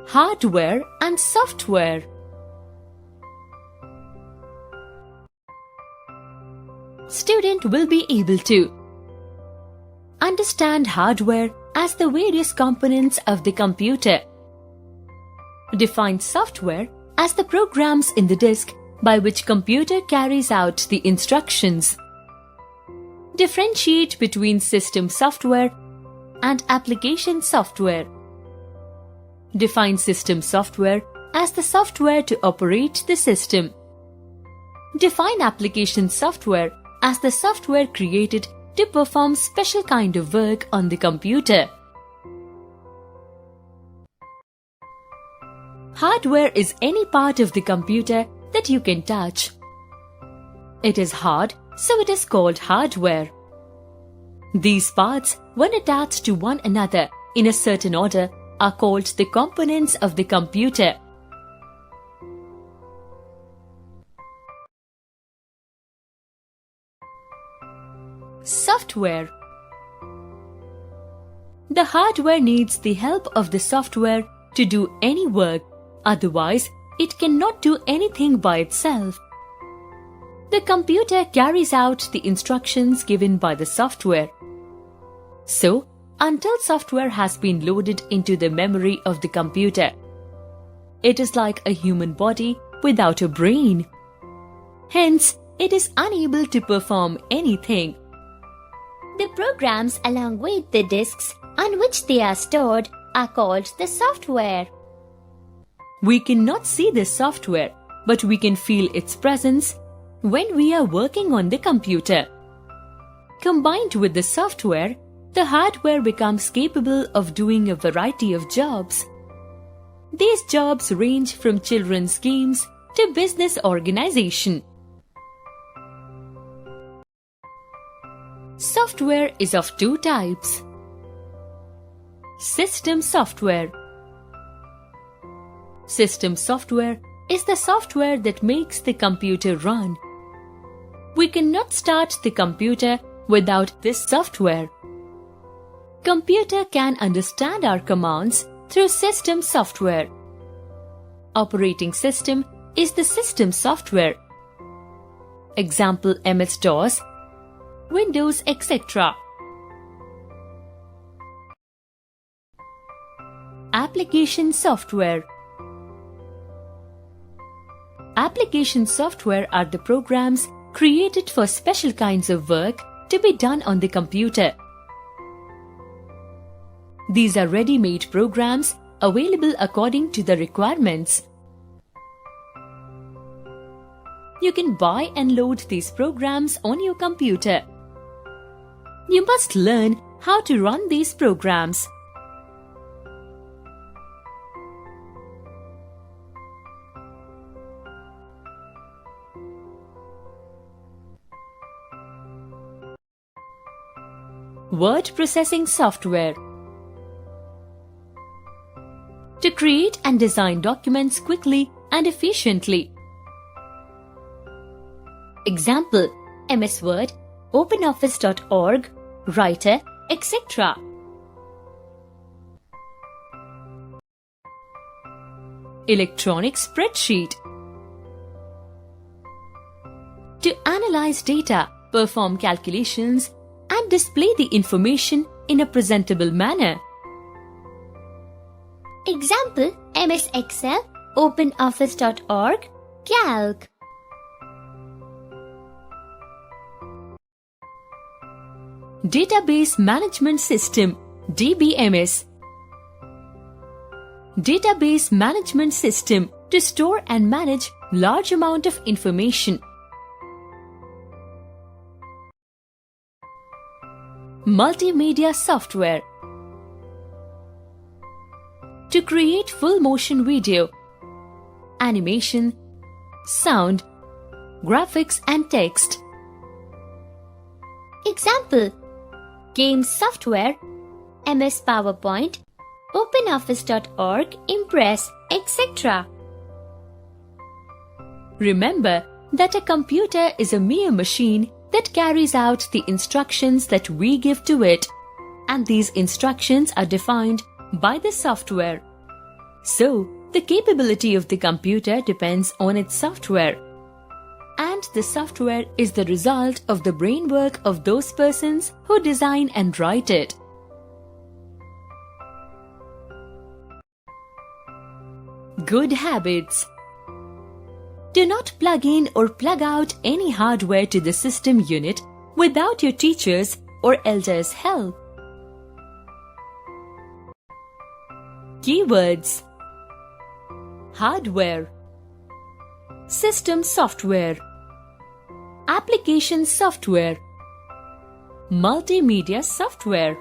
Hardware and software. Student will be able to understand hardware as the various components of the computer. Define software as the programs in the disk by which computer carries out the instructions. Differentiate between system software and application software. Define system software as the software to operate the system. Define application software as the software created to perform special kind of work on the computer. Hardware is any part of the computer that you can touch. It is hard, so it is called hardware. These parts, when attached to one another in a certain order, are called the components of the computer. Software. The hardware needs the help of the software to do any work, otherwise it cannot do anything by itself. The computer carries out the instructions given by the software. So, until software has been loaded into the memory of the computer, it is like a human body without a brain. Hence, it is unable to perform anything. The programs along with the disks on which they are stored are called the software. We cannot see this software, but we can feel its presence when we are working on the computer. Combined with the software, the hardware becomes capable of doing a variety of jobs. These jobs range from children's games to business organization. Software is of two types. System software. System software is the software that makes the computer run. We cannot start the computer without this software. Computer can understand our commands through system software. Operating system is the system software. Example MS-DOS, Windows, etc. Application software. Application software are the programs created for special kinds of work to be done on the computer. These are ready-made programs available according to the requirements. You can buy and load these programs on your computer. You must learn how to run these programs. Word processing software. To create and design documents quickly and efficiently. Example: MS Word, OpenOffice.org, Writer, etc. Electronic spreadsheet. To analyze data, perform calculations, and display the information in a presentable manner. Example: MS Excel, OpenOffice.org, Calc. Database Management System, DBMS. Database Management System to store and manage large amount of information. Multimedia software. To create full motion video, animation, sound, graphics and text. Example: Games software, MS PowerPoint, OpenOffice.org, Impress, etc. Remember that a computer is a mere machine that carries out the instructions that we give to it, and these instructions are defined by the software. So, the capability of the computer depends on its software. And the software is the result of the brain work of those persons who design and write it. Good habits. Do not plug in or plug out any hardware to the system unit without your teachers' or elders' help. Keywords: hardware, system software, application software, multimedia software.